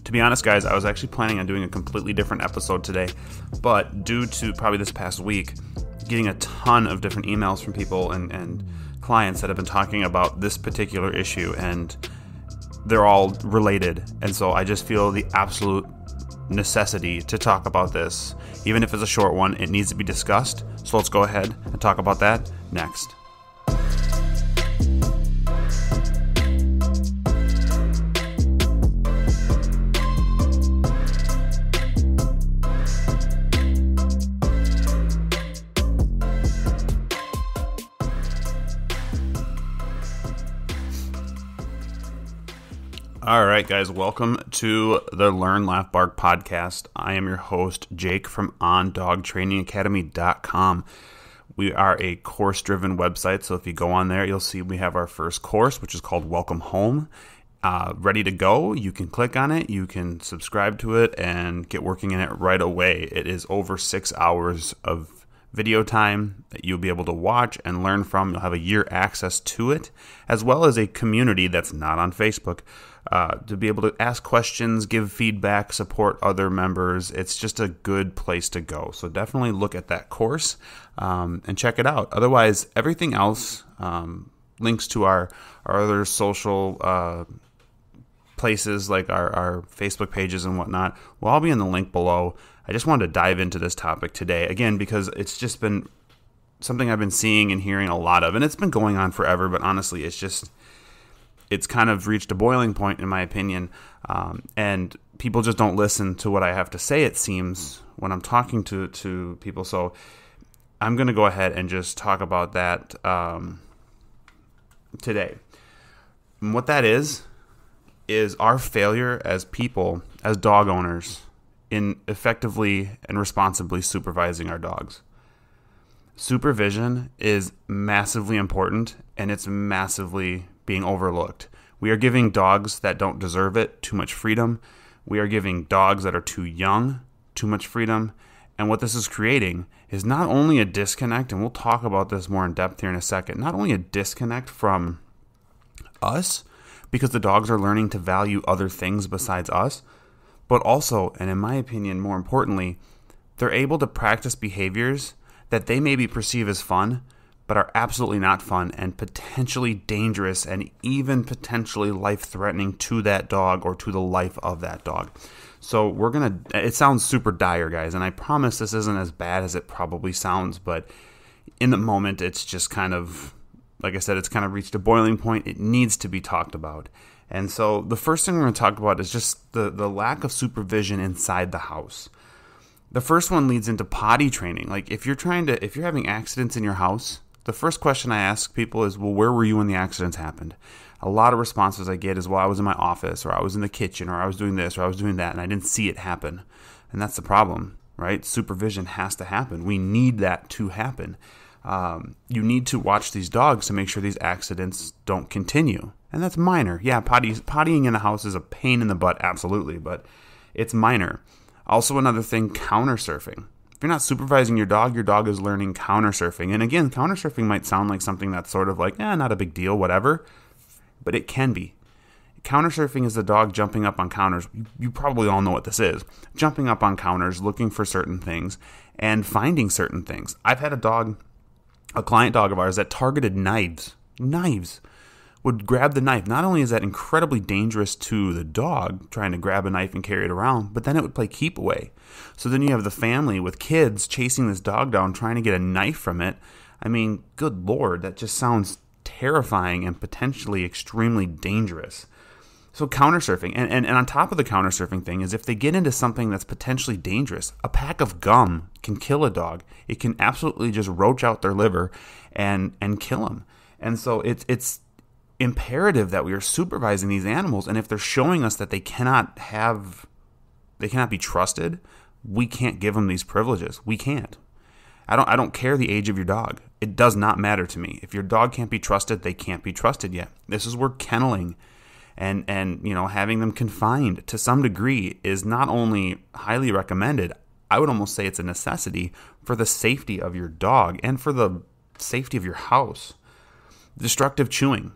To be honest, guys, I was actually planning on doing a completely different episode today, but due to probably this past week, getting a ton of different emails from people and clients that have been talking about this particular issue, and they're all related. And so I just feel the absolute necessity to talk about this. Even if it's a short one, it needs to be discussed. So let's go ahead and talk about that next. All right, guys, welcome to the Learn, Laugh, Bark podcast. I am your host, Jake from OnDogTrainingAcademy.com. We are a course-driven website, so if you go on there, you'll see we have our first course, which is called Welcome Home, ready to go. You can click on it, you can subscribe to it, and get working in it right away. It is over 6 hours of video time that you'll be able to watch and learn from. You'll have a year access to it, as well as a community that's not on Facebook, to be able to ask questions, give feedback, support other members. It's just a good place to go. So definitely look at that course and check it out. Otherwise, everything else, links to our other social places like our Facebook pages and whatnot, will all be in the link below. I just wanted to dive into this topic today, again, because it's just been something I've been seeing and hearing a lot of, and it's been going on forever, but honestly, it's kind of reached a boiling point, in my opinion, and people just don't listen to what I have to say, it seems, when I'm talking to people. So I'm going to go ahead and just talk about that today. And what that is our failure as people, as dog owners, in effectively and responsibly supervising our dogs. Supervision is massively important, and it's massively being overlooked. We are giving dogs that don't deserve it too much freedom. We are giving dogs that are too young too much freedom. And what this is creating is not only a disconnect, and we'll talk about this more in depth here in a second, not only a disconnect from us, because the dogs are learning to value other things besides us, but also, and in my opinion, more importantly, they're able to practice behaviors that they maybe perceive as fun, but are absolutely not fun and potentially dangerous and even potentially life-threatening to that dog or to the life of that dog. So it sounds super dire, guys, and I promise this isn't as bad as it probably sounds, but in the moment, it's just kind of, like I said, it's kind of reached a boiling point. It needs to be talked about. And so the first thing we're going to talk about is just the lack of supervision inside the house. The first one leads into potty training. Like if you're having accidents in your house, the first question I ask people is, well, where were you when the accidents happened? A lot of responses I get is, well, I was in my office, or I was in the kitchen, or I was doing this, or I was doing that, and I didn't see it happen. And that's the problem, right? Supervision has to happen. We need that to happen. You need to watch these dogs to make sure these accidents don't continue. And that's minor. Yeah, pottying in the house is a pain in the butt, absolutely, but it's minor. Also, another thing, counter surfing. If you're not supervising your dog is learning counter surfing. And again, counter surfing might sound like something that's sort of like, not a big deal, whatever, but it can be. Counter surfing is the dog jumping up on counters. You probably all know what this is. Jumping up on counters, looking for certain things, and finding certain things. I've had a client dog of ours that targeted knives, would grab the knife. Not only is that incredibly dangerous to the dog trying to grab a knife and carry it around, but then it would play keep away. So then you have the family with kids chasing this dog down, trying to get a knife from it. I mean, good Lord, that just sounds terrifying and potentially extremely dangerous. So counter surfing, and on top of the counter surfing thing is if they get into something that's potentially dangerous, a pack of gum can kill a dog. It can absolutely just roach out their liver and kill them. And so it's imperative that we are supervising these animals, and if they're showing us that they cannot be trusted, we can't give them these privileges. We can't. I don't care the age of your dog. It does not matter to me. If your dog can't be trusted, they can't be trusted yet. This is where kenneling and having them confined to some degree is not only highly recommended, I would almost say it's a necessity for the safety of your dog and for the safety of your house. Destructive chewing.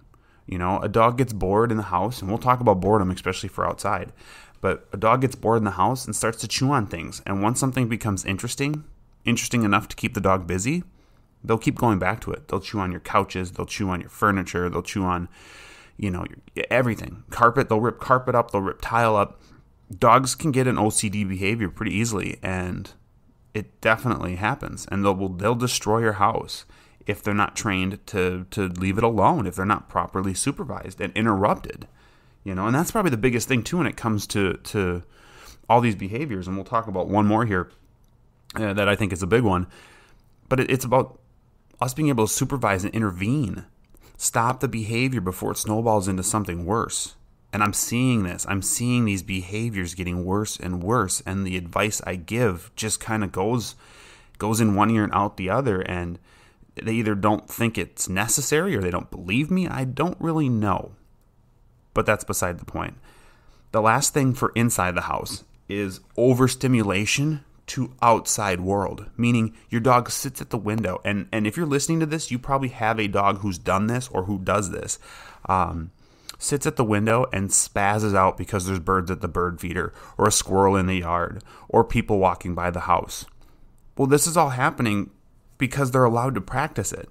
A dog gets bored in the house, and we'll talk about boredom, especially for outside. But a dog gets bored in the house and starts to chew on things. And once something becomes interesting enough to keep the dog busy, they'll keep going back to it. They'll chew on your couches. They'll chew on your furniture. They'll chew on, everything. Carpet, they'll rip carpet up. They'll rip tile up. Dogs can get an OCD behavior pretty easily, and it definitely happens. And they'll destroy your house if they're not trained to leave it alone, if they're not properly supervised and interrupted. And that's probably the biggest thing too when it comes to all these behaviors. And we'll talk about one more here that I think is a big one. But it's about us being able to supervise and intervene, stop the behavior before it snowballs into something worse. And I'm seeing this. I'm seeing these behaviors getting worse and worse, and the advice I give just kind of goes in one ear and out the other, and they either don't think it's necessary or they don't believe me. I don't really know. But that's beside the point. The last thing for inside the house is overstimulation to outside world, meaning your dog sits at the window. And if you're listening to this, you probably have a dog who's done this or who does this. Sits at the window and spazzes out because there's birds at the bird feeder or a squirrel in the yard or people walking by the house. Well, this is all happening because they're allowed to practice it.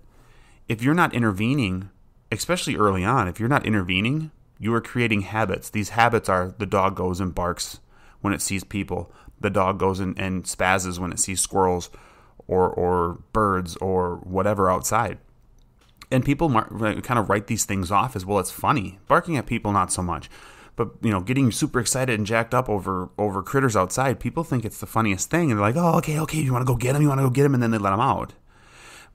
If you're not intervening, especially early on, if you're not intervening, you are creating habits. These habits are the dog goes and barks when it sees people. The dog goes and spazzes when it sees squirrels or birds or whatever outside. And people kind of write these things off as, well, it's funny. Barking at people, not so much. But, getting super excited and jacked up over critters outside, people think it's the funniest thing. And they're like, oh, okay, you want to go get him? And then they let him out.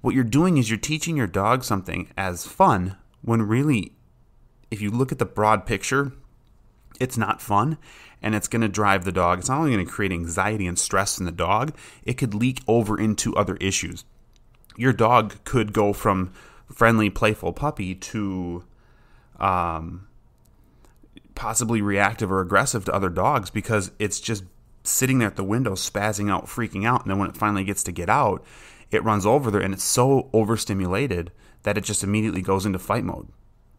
What you're doing is you're teaching your dog something as fun when really, if you look at the broad picture, it's not fun. And it's going to drive the dog. It's not only going to create anxiety and stress in the dog, it could leak over into other issues. Your dog could go from friendly, playful puppy to possibly reactive or aggressive to other dogs because it's just sitting there at the window, spazzing out, freaking out. And then when it finally gets to get out, it runs over there and it's so overstimulated that it just immediately goes into fight mode.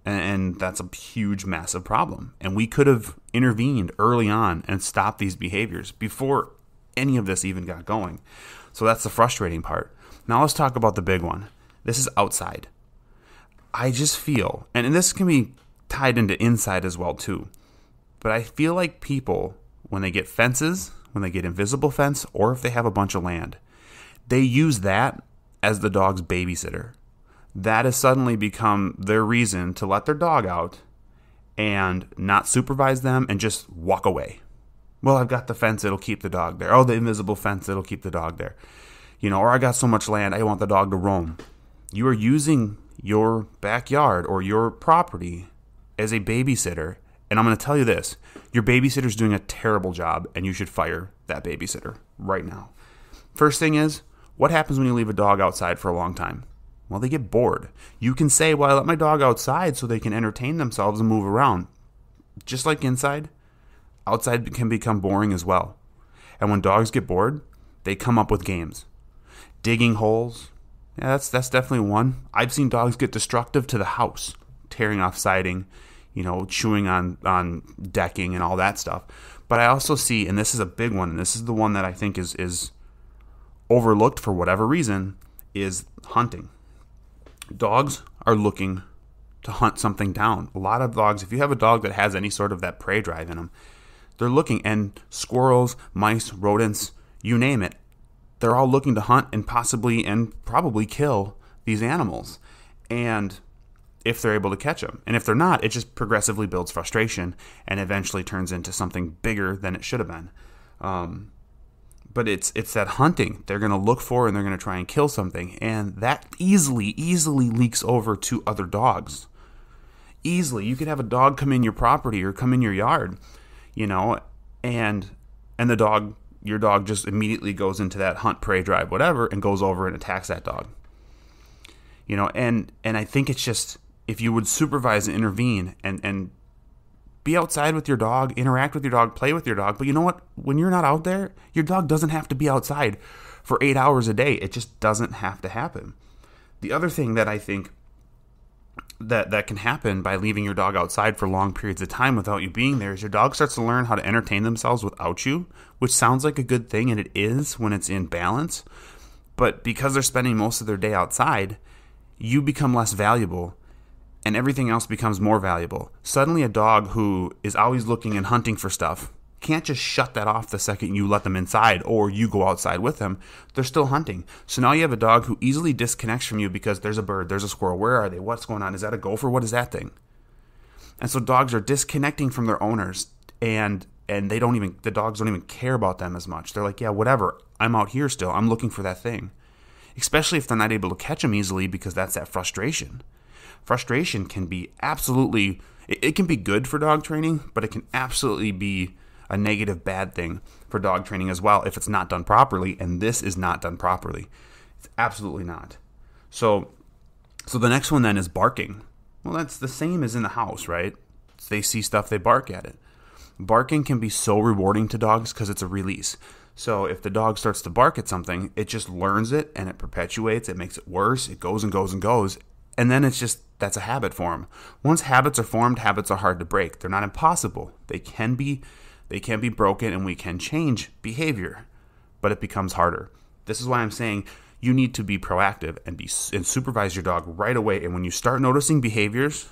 And that's a huge, massive problem. And we could have intervened early on and stopped these behaviors before any of this even got going. So that's the frustrating part. Now let's talk about the big one. This is outside. I just feel, and this can be tied into inside as well too, but I feel like people, when they get fences, when they get invisible fence, or if they have a bunch of land, they use that as the dog's babysitter. That has suddenly become their reason to let their dog out and not supervise them and just walk away. Well, I've got the fence, it'll keep the dog there. Oh, the invisible fence, it'll keep the dog there. Or I got so much land, I want the dog to roam. You are using your backyard or your property as a babysitter. And I'm going to tell you this, your babysitter's doing a terrible job and you should fire that babysitter right now. First thing is, what happens when you leave a dog outside for a long time? Well, they get bored. You can say, well, I let my dog outside so they can entertain themselves and move around. Just like inside, outside can become boring as well. And when dogs get bored, they come up with games. Digging holes. Yeah, that's definitely one. I've seen dogs get destructive to the house, tearing off siding, chewing on decking and all that stuff. But I also see, and this is a big one, and this is the one that I think is overlooked for whatever reason, is hunting. Dogs are looking to hunt something down. A lot of dogs, if you have a dog that has any sort of that prey drive in them, they're looking, and squirrels, mice, rodents, you name it, they're all looking to hunt and possibly and probably kill these animals. And if they're able to catch them. And if they're not, it just progressively builds frustration and eventually turns into something bigger than it should have been. But it's that hunting. They're going to look for and they're going to try and kill something. And that easily leaks over to other dogs. Easily. You could have a dog come in your property or come in your yard, and the dog, your dog just immediately goes into that hunt, prey, drive, whatever, and goes over and attacks that dog. And I think it's just, if you would supervise and intervene and be outside with your dog, interact with your dog, play with your dog. But you know what? When you're not out there, your dog doesn't have to be outside for 8 hours a day. It just doesn't have to happen. The other thing that I think that can happen by leaving your dog outside for long periods of time without you being there is your dog starts to learn how to entertain themselves without you, which sounds like a good thing, and it is when it's in balance. But because they're spending most of their day outside, you become less valuable and everything else becomes more valuable. Suddenly a dog who is always looking and hunting for stuff can't just shut that off the second you let them inside or you go outside with them. They're still hunting. So now you have a dog who easily disconnects from you because there's a bird, there's a squirrel. Where are they? What's going on? Is that a gopher? What is that thing? And so dogs are disconnecting from their owners, and the dogs don't even care about them as much. They're like, yeah, whatever. I'm out here still. I'm looking for that thing. Especially if they're not able to catch them easily, because that's that frustration. Frustration can be absolutely, it can be good for dog training, but it can absolutely be a negative bad thing for dog training as well if it's not done properly, and this is not done properly. It's absolutely not. So the next one then is barking. Well, that's the same as in the house, right? They see stuff, they bark at it. Barking can be so rewarding to dogs because it's a release. So if the dog starts to bark at something, it just learns it and it perpetuates, it makes it worse, it goes and goes and goes, and then it's just, that's a habit for them. Once habits are formed, habits are hard to break. They're not impossible. They can be broken, and we can change behavior, but it becomes harder. This is why I'm saying you need to be proactive and supervise your dog right away. And when you start noticing behaviors,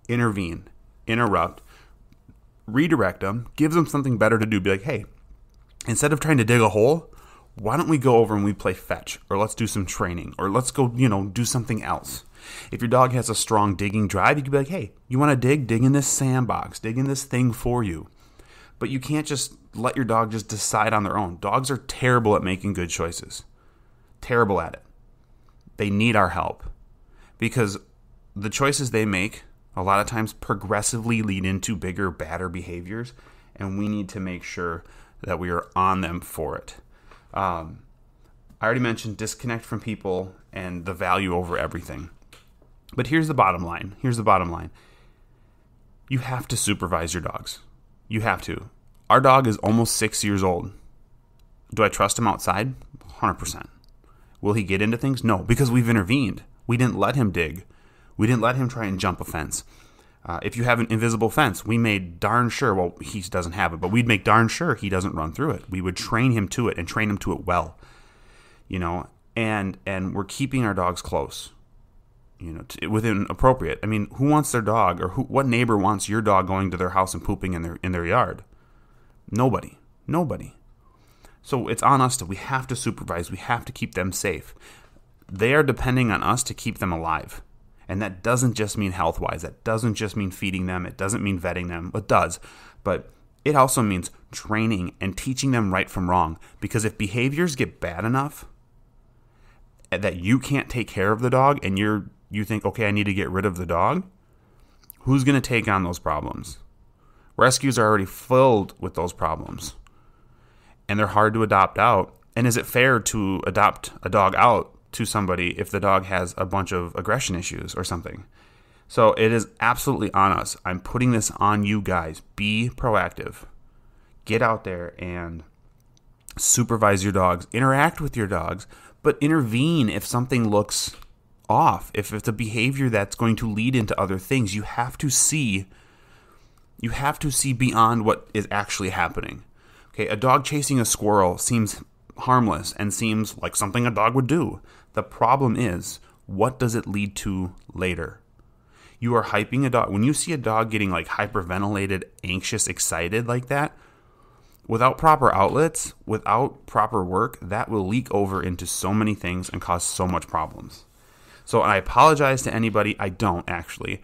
intervene, interrupt, redirect them, give them something better to do. Be like, hey, instead of trying to dig a hole, why don't we go over and we play fetch, or let's do some training, or let's go, do something else. If your dog has a strong digging drive, you could be like, hey, you want to dig? Dig in this sandbox, dig in this thing for you. But you can't just let your dog just decide on their own. Dogs are terrible at making good choices. Terrible at it. They need our help, because the choices they make a lot of times progressively lead into bigger, badder behaviors, and we need to make sure that we are on them for it. I already mentioned disconnect from people and the value over everything. But here's the bottom line. You have to supervise your dogs. You have to. Our dog is almost 6 years old. Do I trust him outside? 100%. Will he get into things? No, because we've intervened. We didn't let him dig. We didn't let him try and jump a fence. If you have an invisible fence, we made darn sure, well, he doesn't have it, but we'd make darn sure he doesn't run through it. We would train him to it and train him to it well, and we're keeping our dogs close, within appropriate. I mean, who wants their dog, or what neighbor wants your dog going to their house and pooping in their yard? Nobody. So it's on us we have to supervise. We have to keep them safe. They are depending on us to keep them alive. And that doesn't just mean health-wise. That doesn't just mean feeding them. It doesn't mean vetting them. It does. But it also means training and teaching them right from wrong. Because if behaviors get bad enough that you can't take care of the dog, and you think, okay, I need to get rid of the dog, who's going to take on those problems? Rescues are already filled with those problems. And they're hard to adopt out. And is it fair to adopt a dog out to somebody if the dog has a bunch of aggression issues or something? So it is absolutely on us. I'm putting this on you guys. Be proactive. Get out there and supervise your dogs. Interact with your dogs, but intervene if something looks off. If it's a behavior that's going to lead into other things, you have to see beyond what is actually happening. Okay, a dog chasing a squirrel seems harmless and seems like something a dog would do. The problem is, what does it lead to later? You are hyping a dog. When you see a dog getting like hyperventilated, anxious, excited like that, without proper outlets, without proper work, that will leak over into so many things and cause so much problems. So I apologize to anybody. I don't actually.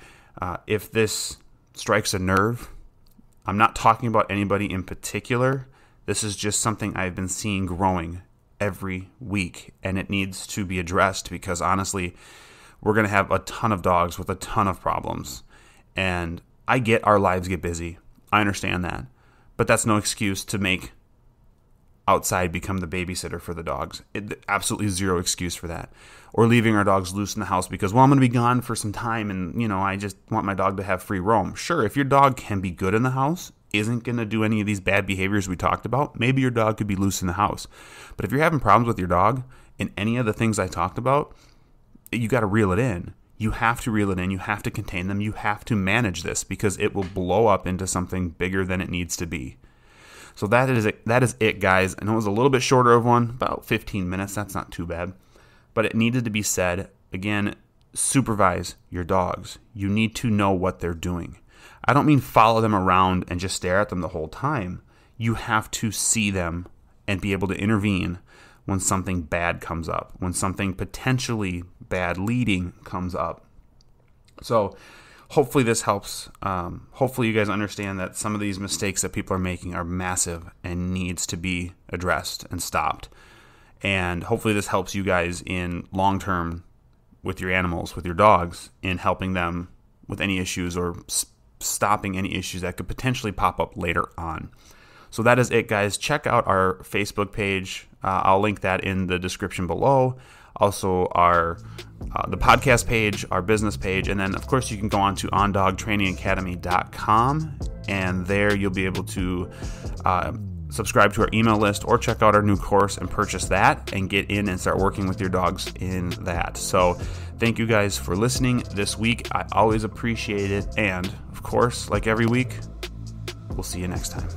If this strikes a nerve, I'm not talking about anybody in particular. This is just something I've been seeing growing every week, and it needs to be addressed because honestly, we're going to have a ton of dogs with a ton of problems. And I get our lives get busy. I understand that. But that's no excuse to make outside become the babysitter for the dogs. Absolutely zero excuse for that. Or leaving our dogs loose in the house because, well, I'm going to be gone for some time and, I just want my dog to have free roam. Sure, if your dog can be good in the house, isn't going to do any of these bad behaviors we talked about, maybe your dog could be loose in the house. But if you're having problems with your dog in any of the things I talked about, you got to reel it in. You have to reel it in. You have to contain them. You have to manage this because it will blow up into something bigger than it needs to be. So that is it, guys. I know it was a little bit shorter of one, about 15 minutes. That's not too bad. But it needed to be said. Again, supervise your dogs. You need to know what they're doing. I don't mean follow them around and just stare at them the whole time. You have to see them and be able to intervene when something bad comes up, when something potentially bad leading comes up. So hopefully this helps. Hopefully you guys understand that some of these mistakes that people are making are massive and needs to be addressed and stopped. And hopefully this helps you guys in long term with your animals, with your dogs, in helping them with any issues or stopping any issues that could potentially pop up later on. So that is it, guys. Check out our Facebook page. I'll link that in the description below. Also, our the podcast page, our business page, and then, of course, you can go on to ondogtrainingacademy.com, and there you'll be able to subscribe to our email list or check out our new course and purchase that and get in and start working with your dogs in that. So thank you guys for listening this week. I always appreciate it. And, of course, like every week, we'll see you next time.